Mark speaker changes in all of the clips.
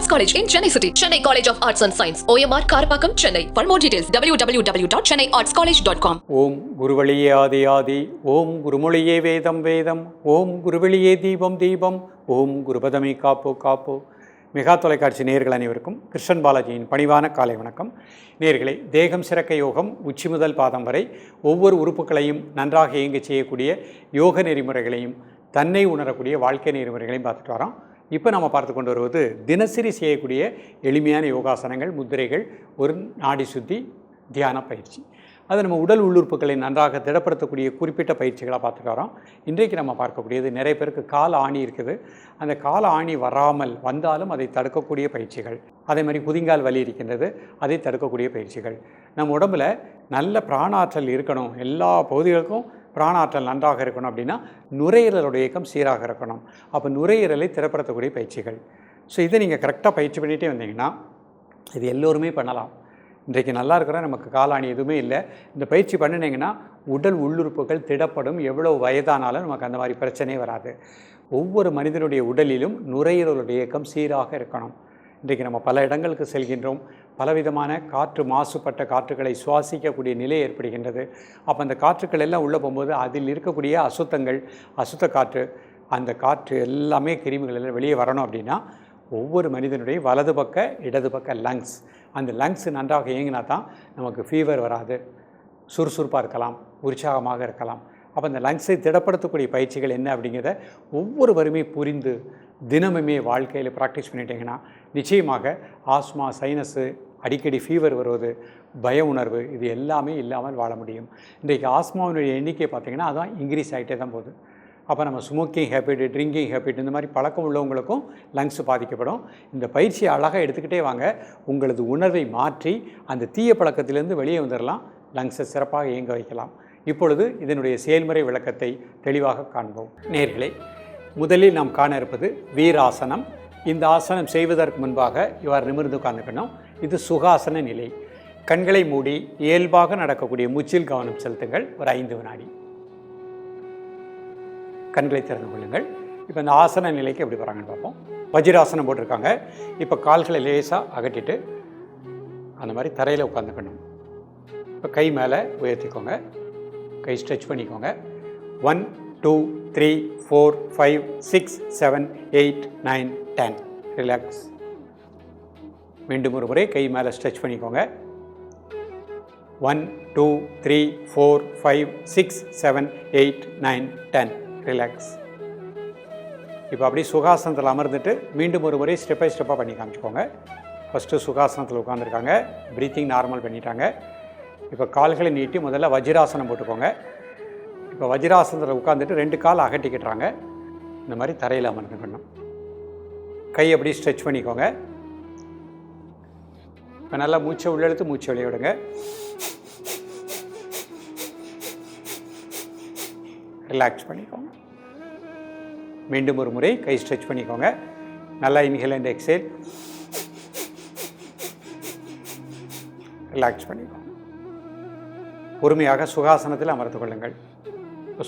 Speaker 1: Arts College in Chennai City. Chennai College of Arts and Science. OMR Karapakam, Chennai. For more details, www.chennaiartscollege.com.
Speaker 2: ஓம் குருவழியே ஆதி ஆதி, ஓம் குருமொழியே வேதம் வேதம், ஓம் குருவெளியே தீபம் தீபம், ஓம் குருபதமே காப்போ காப்போ. Mega தொலைக்காட்சி நேயர்கள் அனைவருக்கும் கிருஷ்ணன் பாலாஜியின் பணிவான காலை வணக்கம். நேயர்களே, தேகம் சிறக்க யோகம் உச்சி முதல் பாதம் வரை ஒவ்வொரு உறுப்புகளையும் நன்றாக இயங்க செய்யக்கூடிய யோக நெறிமுறைகளையும் தன்னை உணரக்கூடிய வாழ்க்கை நெறிமுறைகளையும் பார்த்துட்டு வரோம். இப்போ நம்ம பார்த்து கொண்டு வருவது தினசரி செய்யக்கூடிய எளிமையான யோகாசனங்கள், முத்திரைகள், ஒரு நாடி சுத்தி, தியான பயிற்சி. அது நம்ம உடல் உள்ளுறுப்புகளை நன்றாக திடப்படுத்தக்கூடிய குறிப்பிட்ட பயிற்சிகளாக பார்த்துட்டு வரோம். இன்றைக்கு நம்ம பார்க்கக்கூடியது, நிறைய பேருக்கு கால ஆணி இருக்குது. அந்த கால ஆணி வராமல் வந்தாலும் அதை தடுக்கக்கூடிய பயிற்சிகள். அதே மாதிரி குதிங்கால் வலி இருக்கின்றது, அதை தடுக்கக்கூடிய பயிற்சிகள். நம்ம உடம்பில் நல்ல பிராணாற்றல் இருக்கணும், எல்லா பகுதிகளுக்கும் பிராணாற்றல் நன்றாக இருக்கணும் அப்படின்னா நுரையீரலுடைய இயக்கம் சீராக இருக்கணும். அப்போ நுரையீரலை திடப்படுத்தக்கூடிய பயிற்சிகள். ஸோ இதை நீங்கள் கரெக்டாக பயிற்சி பண்ணிகிட்டே வந்தீங்கன்னா இது எல்லோருமே பண்ணலாம். இன்றைக்கு நல்லா இருக்கிற நமக்கு காலாணி எதுவுமே இல்லை, இந்த பயிற்சி பண்ணினீங்கன்னா உடல் உள்ளுறுப்புகள் திடப்படும். எவ்வளோ வயதானாலும் நமக்கு அந்த மாதிரி பிரச்சனையே வராது. ஒவ்வொரு மனிதனுடைய உடலிலும் நுரையீரலுடைய இயக்கம் சீராக இருக்கணும். இன்றைக்கு நம்ம பல இடங்களுக்கு செல்கின்றோம், பலவிதமான காற்று, மாசுபட்ட காற்றுகளை சுவாசிக்கக்கூடிய நிலை ஏற்படுகின்றது. அப்போ அந்த காற்றுக்கள் எல்லாம் உள்ளே போகும்போது அதில் இருக்கக்கூடிய அசுத்தங்கள், அசுத்த காற்று, அந்த காற்று எல்லாமே கிருமிகள் எல்லாம் வெளியே வரணும் அப்படின்னா ஒவ்வொரு மனிதனுடைய வலது பக்க இடது பக்க லங்ஸ், அந்த லங்ஸ் நன்றாக இயங்கினா தான் நமக்கு ஃபீவர் வராது, சுறுசுறுப்பாக இருக்கலாம், உற்சாகமாக இருக்கலாம். அப்போ அந்த லங்ஸை திடப்படுத்தக்கூடிய பயிற்சிகள் என்ன அப்படிங்கிறத ஒவ்வொருவருமே புரிந்து தினமுமே வாழ்க்கையில் ப்ராக்டிஸ் பண்ணிட்டீங்கன்னா நிச்சயமாக ஆஸ்மா, சைனஸு, அடிக்கடி ஃபீவர் வருவது, பய உணர்வு, இது எல்லாமே இல்லாமல் வாழ முடியும். இன்றைக்கு ஆஸ்மாவினுடைய எண்ணிக்கை பார்த்திங்கன்னா அதான் இன்க்ரீஸ் ஆகிட்டே தான் போகுது. அப்போ நம்ம ஸ்மோக்கிங் ஹேபிட், ட்ரிங்கிங் ஹேபிட், இந்த மாதிரி பழக்கம் உள்ளவங்களுக்கும் லங்ஸ் பாதிக்கப்படும். இந்த பயிற்சியை அழகாக எடுத்துக்கிட்டே வாங்க. உங்களது உணர்வை மாற்றி அந்த தீய பழக்கத்திலேருந்து வெளியே வந்துடலாம், லங்ஸை சிறப்பாக இயங்க வைக்கலாம். இப்பொழுது இதனுடைய செயல்முறை விளக்கத்தை தெளிவாக காண்போம். நேயர்களே, முதலில் நாம் காண இருப்பது வீராசனம். இந்த ஆசனம் செய்வதற்கு முன்பாக இவ்வாறு நிமிர்ந்து உட்கார்ந்துக்கணும். இது சுகாசன நிலை. கண்களை மூடி இயல்பாக நடக்கக்கூடிய மூச்சில் கவனம் செலுத்துங்கள். ஒரு 5 வினாடி கண்களை திறந்து கொள்ளுங்கள். இப்போ இந்த ஆசன நிலைக்கு எப்படி வராங்கன்னு பார்ப்போம். வஜ்ராசனம் போட்டிருக்காங்க. இப்போ கால்களை லேசாக அகட்டிட்டு அந்த மாதிரி தரையில் உட்காந்துக்கணும். இப்போ கை மேலே உயர்த்திக்கோங்க, கை ஸ்ட்ரெச் பண்ணிக்கோங்க. 1 2 3 4 5 6 7 8 9 10. ரிலாக்ஸ். மீண்டும் ஒரு முறை கை மேலே ஸ்ட்ரெச் பண்ணிக்கோங்க. 1 2 3 4 5 6 7 8 9 10. ரிலாக்ஸ். இப்போ அப்படியே சுகாசனத்தில் அமர்ந்துட்டு மீண்டும் ஒரு முறை ஸ்டெப் பை ஸ்டெப்பாக பண்ணி காமிச்சிக்கோங்க. ஃபஸ்ட்டு சுகாசனத்தில் உட்காந்துருக்காங்க, ப்ரீத்திங் நார்மல் பண்ணிட்டாங்க. இப்போ கால்களை நீட்டி முதல்ல வஜ்ராசனம் போட்டுக்கோங்க. இப்போ வஜ்ராசனத்தில் உட்காந்துட்டு 2 கால் அகட்டிக்கிட்டுறாங்க. இந்த மாதிரி தரையில் அமர்ந்துக்கணும். கை அப்படி ஸ்ட்ரெச் பண்ணிக்கோங்க. இப்போ நல்லா மூச்சை உள்ளெழுத்து மூச்சை வெளியே விடுங்க. ரிலாக்ஸ் பண்ணிக்கோங்க. மீண்டும் ஒரு முறை கை ஸ்ட்ரெச் பண்ணிக்கோங்க. நல்லா இன்ஹேல் அண்ட் எக்ஸேல். ரிலாக்ஸ் பண்ணிக்கோங்க. பொறுமையாக சுகாசனத்தில் அமர்ந்து கொள்ளுங்கள்.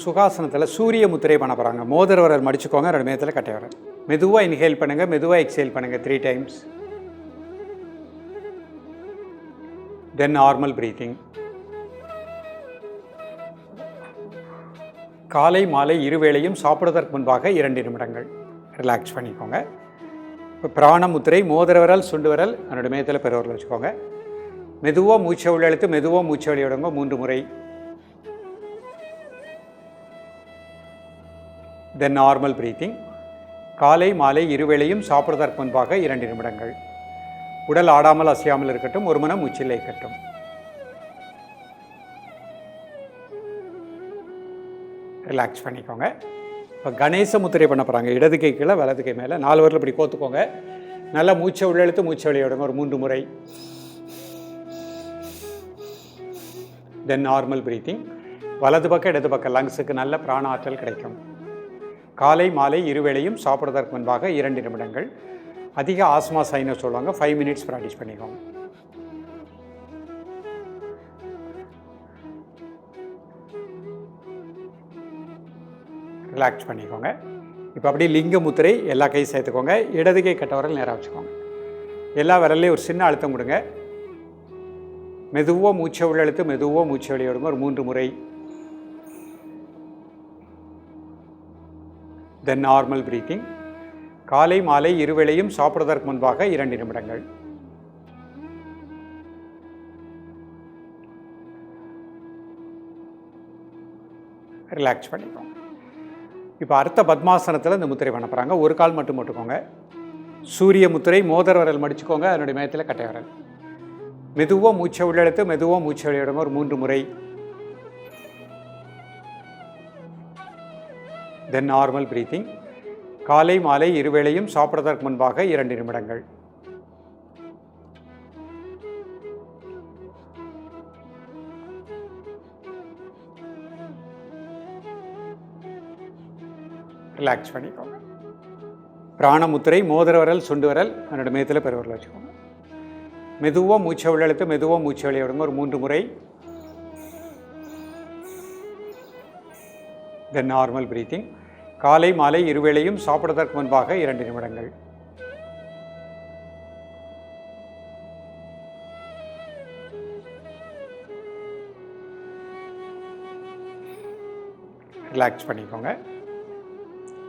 Speaker 2: சுகாசனத்தில் சூரிய முத்திரை பண்ண போகிறாங்க. மோதிர விரல் மடிச்சுக்கோங்க, 2 மேத்தில் கட்டை விரல். மெதுவாக இன்ஹேல் பண்ணுங்கள், மெதுவாக எக்ஸேல் பண்ணுங்கள் 3 டைம்ஸ். தென் நார்மல் ப்ரீத்திங். காலை மாலை இருவேளையும் சாப்பிடுவதற்கு முன்பாக 2 நிமிடங்கள். ரிலாக்ஸ் பண்ணிக்கோங்க. இப்போ பிராண முத்திரை, மோதிர விரல், சுண்டு விரல், 2 மேத்தில் பெருவரல் வச்சுக்கோங்க. மெதுவாக மூச்சை உள்ளெழுத்து மெதுவாக மூச்சை வெளியே விடுங்க 3 முறை. தென் நார்மல் ப்ரீத்திங். காலை மாலை இருவேளையும் சாப்பிடுவதற்கு முன்பாக 2 நிமிடங்கள். உடல் ஆடாமல் அசையாமல் இருக்கட்டும், ஒரு மனம் மூச்சில் இருக்கட்டும். ரிலாக்ஸ் பண்ணிக்கோங்க. இப்போ கணேச முத்திரை பண்ண போகிறாங்க. இடது கை கீழே, வலது கை மேலே, 4 விரல் இப்படி கோத்துக்கோங்க. நல்லா மூச்சை உள்ளெழுத்து மூச்சை வெளியே விடுங்க ஒரு 3 முறை. தென் நார்மல் ப்ரீத்திங். வலது பக்கம் இடது பக்கம் லங்ஸுக்கு நல்ல பிராண ஆற்றல் கிடைக்கும். காலை மாலை இருவேளையும் சாப்பிடுவதற்கு முன்பாக 2 நிமிடங்கள். அதிக ஆஸ்மா, சைனஸ் சொல்லுவாங்க, 5 மினிட்ஸ் ப்ராக்டிஸ் பண்ணிக்கோங்க. ரிலாக்ஸ் பண்ணிக்கோங்க. இப்போ அப்படியே லிங்க முத்திரை எல்லா கையும் சேர்த்துக்கோங்க. இடது கை கட்டவரல் நேராக வச்சுக்கோங்க. எல்லா விரல்லையும் ஒரு சின்ன அழுத்தம் கொடுங்க. மெதுவாக மூச்சை உள்ளெழுத்து மெதுவாக மூச்சை வெளியே விடுங்க ஒரு 3 முறை. தென் நார்மல் பிரீத்திங். காலை மாலை இருவேளையும் சாப்பிடுவதற்கு முன்பாக 2 நிமிடங்கள். ரிலாக்ஸ் பண்ணிக்கோங்க. இப்போ அடுத்த பத்மாசனத்தில் இந்த முத்திரை பண்ண போகிறாங்க. ஒரு கால் மட்டும் போட்டுக்கோங்க. சூரிய முத்திரை. மோதிர விரல் மடிச்சுக்கோங்க. அதனுடைய மேயத்தில் கட்டை விரல். மெதுவாக மூச்சை உள்ளெழுத்து மெதுவாக மூச்சை வெளியிடுங்க ஒரு 3 முறை. தென் நார்மல் பிரீத்திங். காலை மாலை இருவேளையும் சாப்பிடுவதற்கு முன்பாக 2 நிமிடங்கள். ரிலாக்ஸ் பண்ணிக்கோங்க. பிராணமுத்திரை. மோதிர விரல் சுண்டு விரல் அதனோட மேயத்தில் பெருவிரல் வச்சுக்கோங்க. மெதுவாக மூச்சை உள்ளெழுத்து மெதுவாக மூச்சை வெளியே விடுங்க ஒரு 3 முறை. தென் நார்மல் பிரீத்திங். காலை மாலை இருவேளையும் சாப்பிடுவதற்கு முன்பாக 2 நிமிடங்கள். ரிலாக்ஸ் பண்ணிக்கோங்க.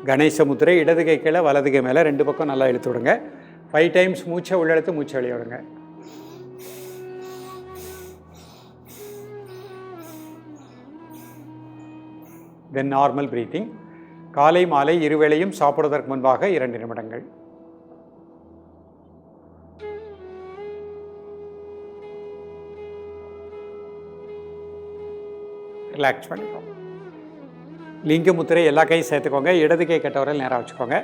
Speaker 2: கணேச முத்திரை. இடது கை கீழே வலது கை மேலே 2 பக்கம் நல்லா இழுத்து விடுங்க. 5 டைம்ஸ் மூச்சை உள்ளெழுத்து மூச்சை வெளியே விடுங்க. தென் நார்மல் பிரீத்திங். காலை மாலை இருவேளையும் சாப்பிடுவதற்கு முன்பாக 2 நிமிடங்கள். ரிலாக்ஸ் பண்ணிக்கோங்க. லிங்க முத்திரை. எல்லா கையும் சேர்த்துக்கோங்க. இடது கை கட்ட விரல் நேராக வச்சுக்கோங்க.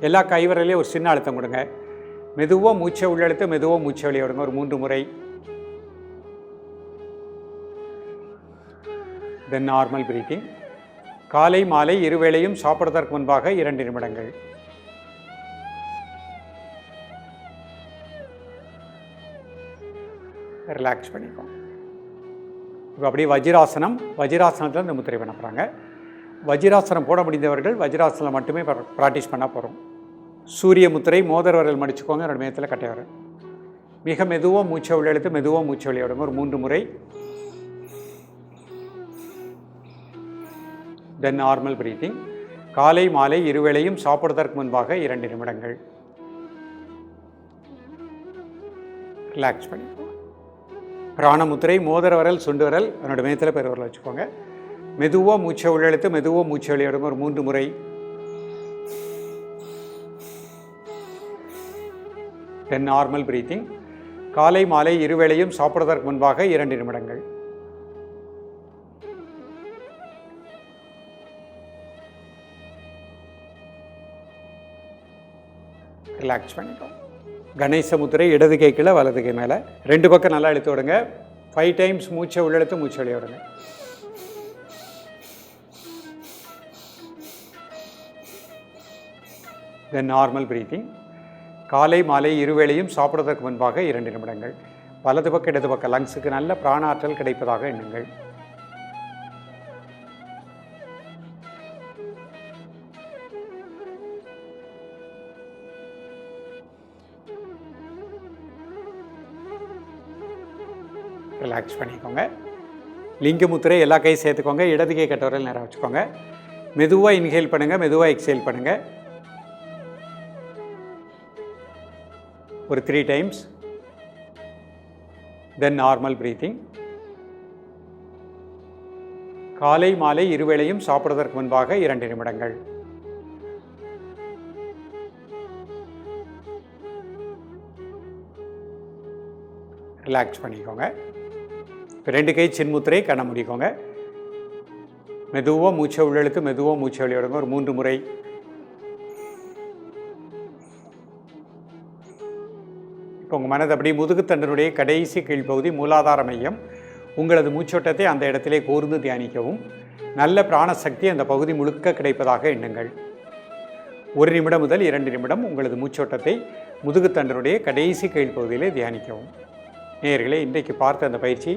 Speaker 2: எல்லா கை விரலையும் ஒரு சின்ன அழுத்தம் கொடுங்க. மெதுவாக மூச்சை உள்ளெழுத்து மெதுவாக மூச்சை வெளியே விடுங்க ஒரு 3 முறை. தென் நார்மல் பிரீத்திங். காலை மாலை இருவேளையும் சாப்பிடுவதற்கு முன்பாக 2 நிமிடங்கள். ரிலாக்ஸ் பண்ணிக்கோங்க. இப்போ அப்படியே வஜ்ராசனம். வஜ்ராசனத்தில் இந்த முத்திரை பண்ண போகிறாங்க. வஜ்ராசனம் போட முடிந்தவர்கள் வஜ்ராசனம் மட்டுமே ப்ராக்டிஸ் பண்ண போகிறோம். சூரிய முத்திரை. மோதிர விரல் மடிச்சுக்கோங்க. என்னோட மேயத்தில் கட்டை விரல். மிக மெதுவாக மூச்சை உள்ளெழுத்து மெதுவாக மூச்சை வெளியே விடுங்க ஒரு 3 முறை. தென் நார்மல் பிரீத்திங். காலை மாலை இருவேளையும் சாப்பிடுவதற்கு முன்பாக 2 நிமிடங்கள். ரிலாக்ஸ் பண்ணிக்கோங்க. பிராணமுத்திரை. மோதிர விரல் சுண்டு விரல் அதனோட மேயத்தில் பெருவிரல் வச்சுக்கோங்க. மெதுவாக மூச்சை உள்ளெழுத்து மெதுவாக மூச்சை வெளியே விடுங்க ஒரு 3 முறை. தென் நார்மல் பிரீத்திங். காலை மாலை இருவேளையும் சாப்பிடுவதற்கு முன்பாக 2 நிமிடங்கள். ரிலாக்ஸ் பண்ணிக்கோங்க. கணேச முத்திரை. இடது கை கீழே வலது கை மேலே 2 பக்கம் நல்லா இழுத்து விடுங்க. 5 டைம்ஸ் மூச்சை உள்ளெழுத்து மூச்சை வெளியே விடுங்க. தென் நார்மல் பிரீத்திங். காலை மாலை இருவேளையும் சாப்பிடுவதற்கு முன்பாக 2 நிமிடங்கள். வலது பக்கம் இடது பக்கம் லங்ஸுக்கு நல்ல பிராணாற்றல் கிடைப்பதாக எண்ணுங்கள். ரிலாக்ஸ் பண்ணிக்கோங்க. லிங்க முத்திரை. எல்லா கையும் சேர்த்துக்கோங்க. இடது கை கட்ட விரல் நேராக வச்சுக்கோங்க. மெதுவாக இன்ஹேல் பண்ணுங்கள் மெதுவாக எக்ஸேல் பண்ணுங்கள் ஒரு 3 டைம்ஸ். தென் நார்மல் பிரீத்திங். காலை மாலை இருவேளையும் சாப்பிடுவதற்கு முன்பாக 2 நிமிடங்கள். ரிலாக்ஸ் பண்ணிக்கோங்க. 2 கை சின்முத்திரை. கண்ணை மூடிக்கோங்க. மெதுவாக மூச்சை உள்ளெழுத்து மெதுவாக மூச்சை வெளியே விடுங்க ஒரு 3 முறை. இப்போ உங்கள் மனது அப்படியே முதுகுத்தண்டனுடைய கடைசி கீழ்ப்பகுதி மூலாதார மையம். உங்களது மூச்சோட்டத்தை அந்த இடத்திலே கூர்ந்து தியானிக்கவும். நல்ல பிராணசக்தி அந்த பகுதி முழுக்க கிடைப்பதாக எண்ணுங்கள். 1 நிமிடம் முதல் 2 நிமிடம் உங்களது மூச்சோட்டத்தை முதுகுத்தண்டனுடைய கடைசி கீழ்ப்பகுதியிலே தியானிக்கவும். நேயர்களே, இன்றைக்கு பார்த்த அந்த பயிற்சி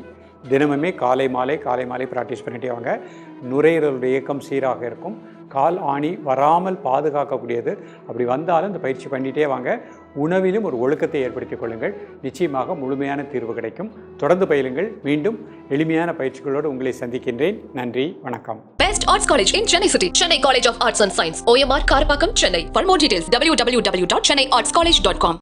Speaker 2: தினமுமே காலை மாலை ப்ராக்டிஸ் பண்ணிட்டே வாங்க. நுரையீரலுடைய இயக்கம் சீராக இருக்கும். கால் ஆணி வராமல் பாதுகாக்கக்கூடியது. அப்படி வந்தாலும் இந்த பயிற்சி பண்ணிகிட்டே வாங்க. உணவிலும் ஒரு ஒழுக்கத்தை ஏற்படுத்திக் கொள்ளுங்கள். நிச்சயமாக முழுமையான தீர்வு கிடைக்கும். தொடர்ந்து பயிலுங்கள். மீண்டும் எளிமையான பயிற்சிகளோடு உங்களை சந்திக்கின்றேன். நன்றி, வணக்கம்.
Speaker 1: Best Arts College in Chennai City. Chennai College of Arts and Science. OMR Karpakkam, Chennai. For more details, www.chennaiartscollege.com.